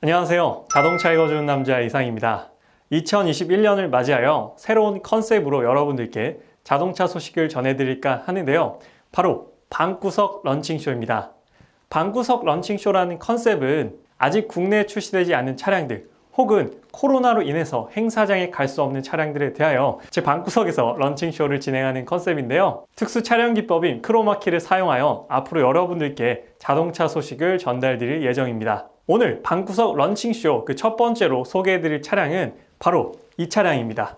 안녕하세요. 자동차 읽어주는 남자 이상입니다. 2021년을 맞이하여 새로운 컨셉으로 여러분들께 자동차 소식을 전해드릴까 하는데요. 바로 방구석 런칭쇼입니다. 방구석 런칭쇼라는 컨셉은 아직 국내에 출시되지 않은 차량들 혹은 코로나로 인해서 행사장에 갈 수 없는 차량들에 대하여 제 방구석에서 런칭쇼를 진행하는 컨셉인데요. 특수 촬영 기법인 크로마키를 사용하여 앞으로 여러분들께 자동차 소식을 전달드릴 예정입니다. 오늘 방구석 런칭쇼 그 첫 번째로 소개해드릴 차량은 바로 이 차량입니다.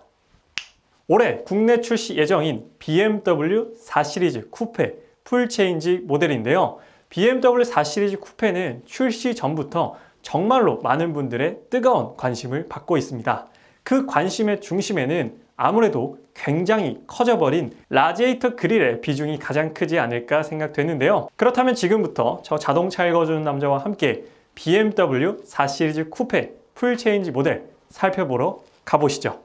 올해 국내 출시 예정인 BMW 4 시리즈 쿠페 풀체인지 모델인데요. BMW 4 시리즈 쿠페는 출시 전부터 정말로 많은 분들의 뜨거운 관심을 받고 있습니다. 그 관심의 중심에는 아무래도 굉장히 커져버린 라디에이터 그릴의 비중이 가장 크지 않을까 생각되는데요. 그렇다면 지금부터 저 자동차 읽어주는 남자와 함께 BMW 4 시리즈 쿠페 풀체인지 모델 살펴보러 가보시죠.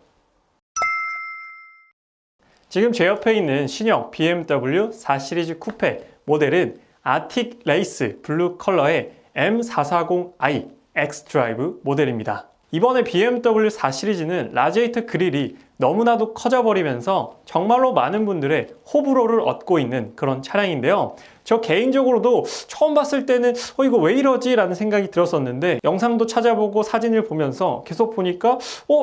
지금 제 옆에 있는 신형 BMW 4 시리즈 쿠페 모델은 아틱 레이스 블루 컬러의 M440i x드라이브 모델입니다. 이번에 BMW 4 시리즈는 라디에이터 그릴이 너무나도 커져버리면서 정말로 많은 분들의 호불호를 얻고 있는 그런 차량인데요. 저 개인적으로도 처음 봤을 때는 이거 왜 이러지? 라는 생각이 들었었는데 영상도 찾아보고 사진을 보면서 계속 보니까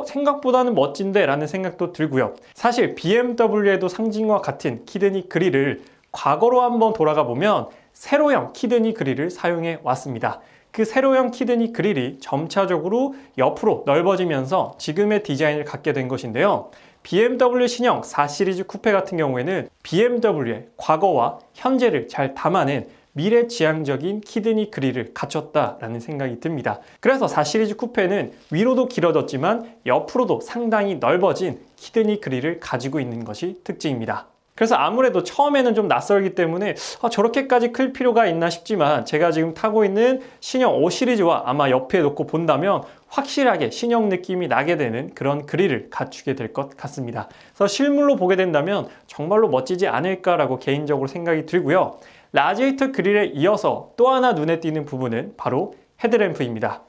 생각보다는 멋진데? 라는 생각도 들고요. 사실 BMW에도 상징과 같은 키드니 그릴을 과거로 한번 돌아가 보면 세로형 키드니 그릴을 사용해 왔습니다. 그 세로형 키드니 그릴이 점차적으로 옆으로 넓어지면서 지금의 디자인을 갖게 된 것인데요. BMW 신형 4 시리즈 쿠페 같은 경우에는 BMW의 과거와 현재를 잘 담아낸 미래지향적인 키드니 그릴을 갖췄다라는 생각이 듭니다. 그래서 4 시리즈 쿠페는 위로도 길어졌지만 옆으로도 상당히 넓어진 키드니 그릴을 가지고 있는 것이 특징입니다. 그래서 아무래도 처음에는 좀 낯설기 때문에 저렇게까지 클 필요가 있나 싶지만 제가 지금 타고 있는 신형 5 시리즈와 아마 옆에 놓고 본다면 확실하게 신형 느낌이 나게 되는 그런 그릴을 갖추게 될 것 같습니다. 그래서 실물로 보게 된다면 정말로 멋지지 않을까라고 개인적으로 생각이 들고요. 라디에이터 그릴에 이어서 또 하나 눈에 띄는 부분은 바로 헤드램프입니다.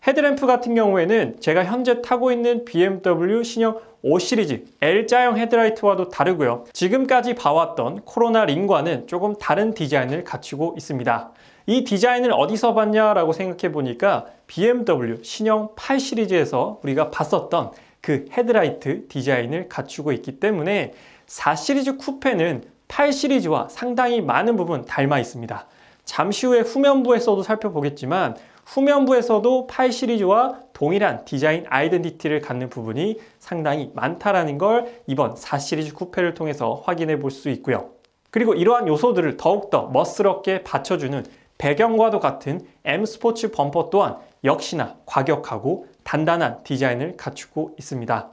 헤드램프 같은 경우에는 제가 현재 타고 있는 BMW 신형 5 시리즈 L자형 헤드라이트와도 다르고요. 지금까지 봐왔던 코로나 링과는 조금 다른 디자인을 갖추고 있습니다. 이 디자인을 어디서 봤냐라고 생각해 보니까 BMW 신형 8 시리즈에서 우리가 봤었던 그 헤드라이트 디자인을 갖추고 있기 때문에 4 시리즈 쿠페는 8 시리즈와 상당히 많은 부분 닮아 있습니다. 잠시 후에 후면부에서도 살펴보겠지만 후면부에서도 8 시리즈와 동일한 디자인 아이덴티티를 갖는 부분이 상당히 많다라는 걸 이번 4 시리즈 쿠페를 통해서 확인해 볼 수 있고요. 그리고 이러한 요소들을 더욱더 멋스럽게 받쳐주는 배경과도 같은 M 스포츠 범퍼 또한 역시나 과격하고 단단한 디자인을 갖추고 있습니다.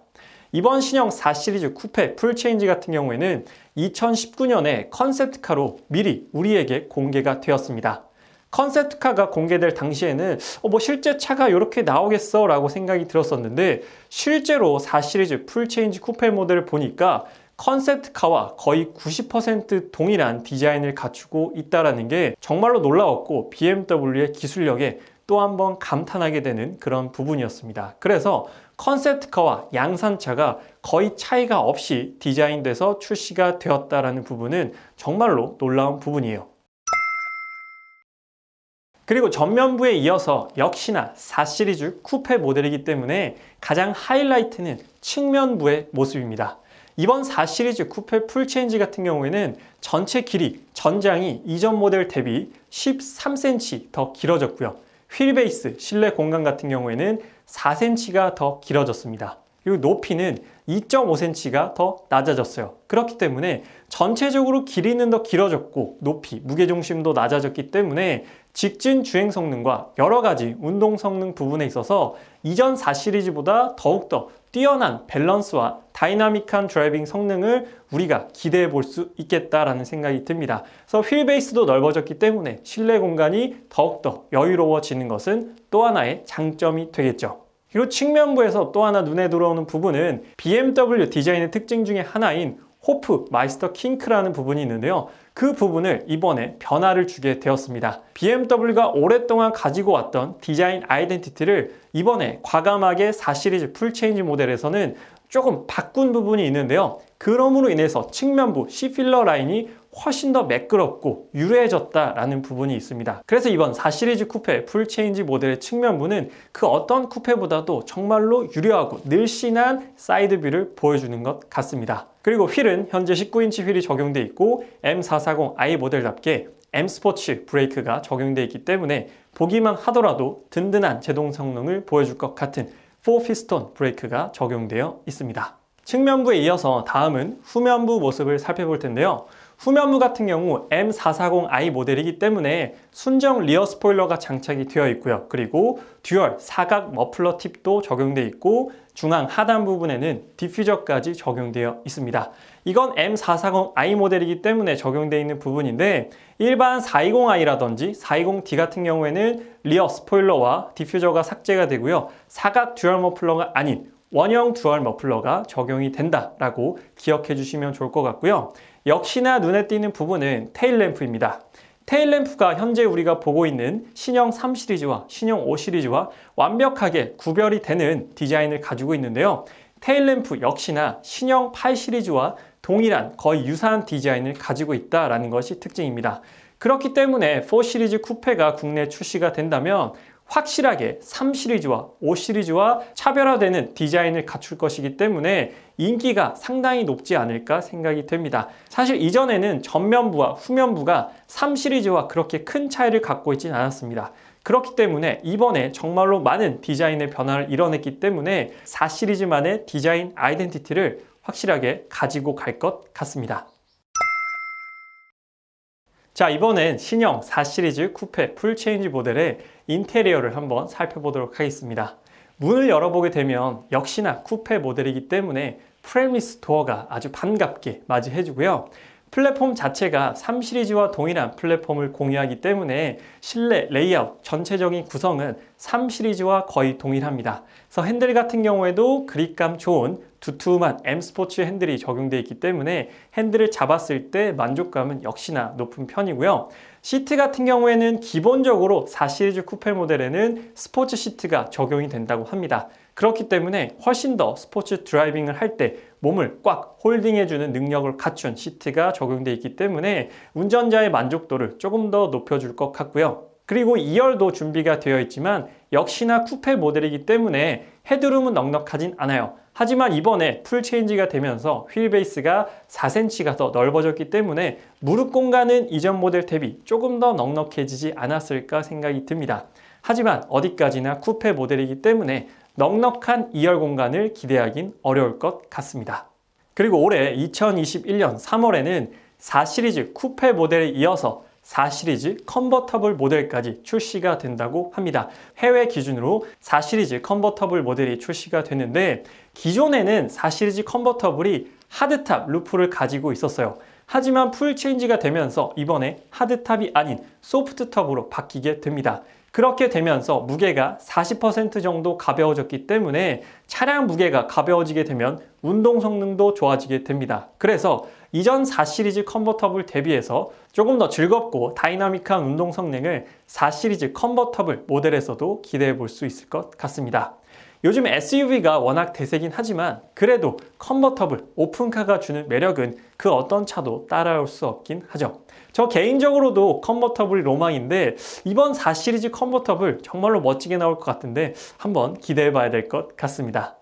이번 신형 4 시리즈 쿠페 풀체인지 같은 경우에는 2019년에 컨셉트카로 미리 우리에게 공개가 되었습니다. 컨셉트카가 공개될 당시에는 실제 차가 이렇게 나오겠어 라고 생각이 들었었는데 실제로 4 시리즈 풀체인지 쿠페 모델을 보니까 컨셉트카와 거의 90% 동일한 디자인을 갖추고 있다는 게 정말로 놀라웠고 BMW의 기술력에 또 한 번 감탄하게 되는 그런 부분이었습니다. 그래서 컨셉트카와 양산차가 거의 차이가 없이 디자인돼서 출시가 되었다는 부분은 정말로 놀라운 부분이에요. 그리고 전면부에 이어서 역시나 4 시리즈 쿠페 모델이기 때문에 가장 하이라이트는 측면부의 모습입니다. 이번 4 시리즈 쿠페 풀체인지 같은 경우에는 전체 길이, 전장이 이전 모델 대비 13cm 더 길어졌고요. 휠베이스, 실내 공간 같은 경우에는 4cm가 더 길어졌습니다. 그리고 높이는 2.5cm가 더 낮아졌어요. 그렇기 때문에 전체적으로 길이는 더 길어졌고 높이, 무게중심도 낮아졌기 때문에 직진 주행 성능과 여러 가지 운동 성능 부분에 있어서 이전 4 시리즈보다 더욱더 뛰어난 밸런스와 다이나믹한 드라이빙 성능을 우리가 기대해 볼 수 있겠다라는 생각이 듭니다. 그래서 휠베이스도 넓어졌기 때문에 실내 공간이 더욱더 여유로워지는 것은 또 하나의 장점이 되겠죠. 그리고 측면부에서 또 하나 눈에 들어오는 부분은 BMW 디자인의 특징 중에 하나인 호프 마이스터 킹크라는 부분이 있는데요. 그 부분을 이번에 변화를 주게 되었습니다. BMW가 오랫동안 가지고 왔던 디자인 아이덴티티를 이번에 과감하게 4 시리즈 풀체인지 모델에서는 조금 바꾼 부분이 있는데요. 그럼으로 인해서 측면부 C필러 라인이 훨씬 더 매끄럽고 유려해졌다라는 부분이 있습니다. 그래서 이번 4 시리즈 쿠페 풀체인지 모델의 측면부는 그 어떤 쿠페보다도 정말로 유려하고 늘씬한 사이드뷰를 보여주는 것 같습니다. 그리고 휠은 현재 19인치 휠이 적용되어 있고 M440i 모델답게 M 스포츠 브레이크가 적용되어 있기 때문에 보기만 하더라도 든든한 제동 성능을 보여줄 것 같은 4피스톤 브레이크가 적용되어 있습니다. 측면부에 이어서 다음은 후면부 모습을 살펴볼 텐데요. 후면부 같은 경우 M440i 모델이기 때문에 순정 리어 스포일러가 장착이 되어 있고요. 그리고 듀얼 사각 머플러 팁도 적용되어 있고 중앙 하단 부분에는 디퓨저까지 적용되어 있습니다. 이건 M440i 모델이기 때문에 적용되어 있는 부분인데 일반 420i라든지 420D 같은 경우에는 리어 스포일러와 디퓨저가 삭제가 되고요. 사각 듀얼 머플러가 아닌 원형 듀얼 머플러가 적용이 된다라고 기억해 주시면 좋을 것 같고요. 역시나 눈에 띄는 부분은 테일램프입니다. 테일램프가 현재 우리가 보고 있는 신형 3 시리즈와 신형 5 시리즈와 완벽하게 구별이 되는 디자인을 가지고 있는데요. 테일램프 역시나 신형 8 시리즈와 동일한 거의 유사한 디자인을 가지고 있다는 것이 특징입니다. 그렇기 때문에 4 시리즈 쿠페가 국내에 출시가 된다면 확실하게 3 시리즈와 5 시리즈와 차별화되는 디자인을 갖출 것이기 때문에 인기가 상당히 높지 않을까 생각이 됩니다. 사실 이전에는 전면부와 후면부가 3 시리즈와 그렇게 큰 차이를 갖고 있진 않았습니다. 그렇기 때문에 이번에 정말로 많은 디자인의 변화를 이뤄냈기 때문에 4 시리즈만의 디자인 아이덴티티를 확실하게 가지고 갈 것 같습니다. 자, 이번엔 신형 4 시리즈 쿠페 풀체인지 모델의 인테리어를 한번 살펴보도록 하겠습니다. 문을 열어보게 되면 역시나 쿠페 모델이기 때문에 프레임리스 도어가 아주 반갑게 맞이해주고요. 플랫폼 자체가 3 시리즈와 동일한 플랫폼을 공유하기 때문에 실내 레이아웃 전체적인 구성은 3 시리즈와 거의 동일합니다. 그래서 핸들 같은 경우에도 그립감 좋은 두툼한 M 스포츠 핸들이 적용되어 있기 때문에 핸들을 잡았을 때 만족감은 역시나 높은 편이고요. 시트 같은 경우에는 기본적으로 4 시리즈 쿠페 모델에는 스포츠 시트가 적용이 된다고 합니다. 그렇기 때문에 훨씬 더 스포츠 드라이빙을 할 때 몸을 꽉 홀딩해주는 능력을 갖춘 시트가 적용되어 있기 때문에 운전자의 만족도를 조금 더 높여줄 것 같고요. 그리고 2열도 준비가 되어 있지만 역시나 쿠페 모델이기 때문에 헤드룸은 넉넉하진 않아요. 하지만 이번에 풀체인지가 되면서 휠 베이스가 4cm가 더 넓어졌기 때문에 무릎 공간은 이전 모델 대비 조금 더 넉넉해지지 않았을까 생각이 듭니다. 하지만 어디까지나 쿠페 모델이기 때문에 넉넉한 2열 공간을 기대하긴 어려울 것 같습니다. 그리고 올해 2021년 3월에는 4 시리즈 쿠페 모델에 이어서 4 시리즈 컨버터블 모델까지 출시가 된다고 합니다. 해외 기준으로 4 시리즈 컨버터블 모델이 출시가 됐는데 기존에는 4 시리즈 컨버터블이 하드탑 루프를 가지고 있었어요. 하지만 풀 체인지가 되면서 이번에 하드탑이 아닌 소프트탑으로 바뀌게 됩니다. 그렇게 되면서 무게가 40% 정도 가벼워졌기 때문에 차량 무게가 가벼워지게 되면 운동 성능도 좋아지게 됩니다. 그래서 이전 4 시리즈 컨버터블 대비해서 조금 더 즐겁고 다이나믹한 운동 성능을 4 시리즈 컨버터블 모델에서도 기대해 볼 수 있을 것 같습니다. 요즘 SUV가 워낙 대세긴 하지만 그래도 컨버터블, 오픈카가 주는 매력은 그 어떤 차도 따라올 수 없긴 하죠. 저 개인적으로도 컨버터블이 로망인데 이번 4 시리즈 컨버터블 정말로 멋지게 나올 것 같은데 한번 기대해 봐야 될 것 같습니다.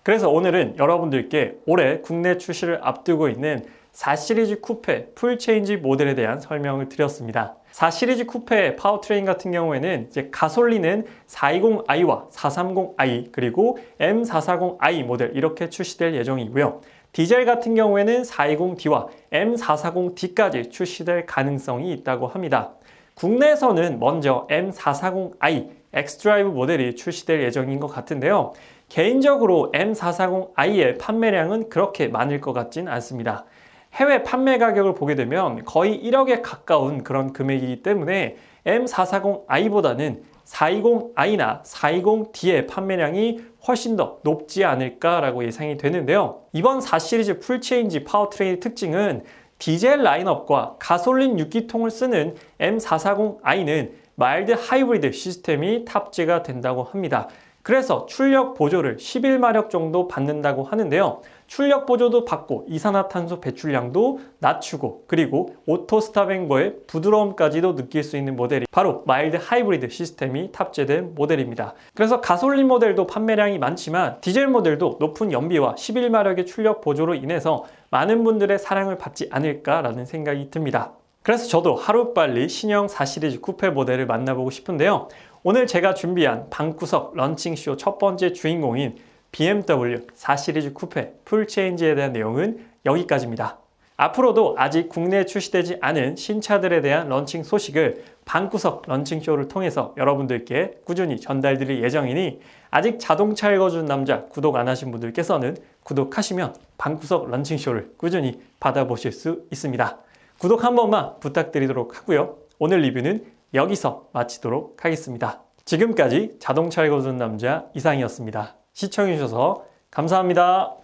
그래서 오늘은 여러분들께 올해 국내 출시를 앞두고 있는 4 시리즈 쿠페 풀체인지 모델에 대한 설명을 드렸습니다. 4 시리즈 쿠페 파워트레인 같은 경우에는 이제 가솔린은 420i와 430i 그리고 M440i 모델 이렇게 출시될 예정이고요. 디젤 같은 경우에는 420D와 M440D까지 출시될 가능성이 있다고 합니다. 국내에서는 먼저 M440i xDrive 모델이 출시될 예정인 것 같은데요. 개인적으로 M440i의 판매량은 그렇게 많을 것 같진 않습니다. 해외 판매 가격을 보게 되면 거의 1억에 가까운 그런 금액이기 때문에 M440i보다는 420i나 420D의 판매량이 훨씬 더 높지 않을까라고 예상이 되는데요. 이번 4시리즈 풀체인지 파워트레인의 특징은 디젤 라인업과 가솔린 6기통을 쓰는 M440i는 마일드 하이브리드 시스템이 탑재가 된다고 합니다. 그래서 출력 보조를 11마력 정도 받는다고 하는데요. 출력 보조도 받고 이산화탄소 배출량도 낮추고 그리고 오토 스탑 앵거의 부드러움까지도 느낄 수 있는 모델이 바로 마일드 하이브리드 시스템이 탑재된 모델입니다. 그래서 가솔린 모델도 판매량이 많지만 디젤 모델도 높은 연비와 11마력의 출력 보조로 인해서 많은 분들의 사랑을 받지 않을까라는 생각이 듭니다. 그래서 저도 하루빨리 신형 4시리즈 쿠페 모델을 만나보고 싶은데요. 오늘 제가 준비한 방구석 런칭쇼 첫 번째 주인공인 BMW 4시리즈 쿠페 풀체인지에 대한 내용은 여기까지입니다. 앞으로도 아직 국내에 출시되지 않은 신차들에 대한 런칭 소식을 방구석 런칭쇼를 통해서 여러분들께 꾸준히 전달드릴 예정이니 아직 자동차 읽어주는 남자 구독 안 하신 분들께서는 구독하시면 방구석 런칭쇼를 꾸준히 받아보실 수 있습니다. 구독 한 번만 부탁드리도록 하고요. 오늘 리뷰는 여기서 마치도록 하겠습니다. 지금까지 자동차 읽어주는 남자 이상이었습니다. 시청해주셔서 감사합니다.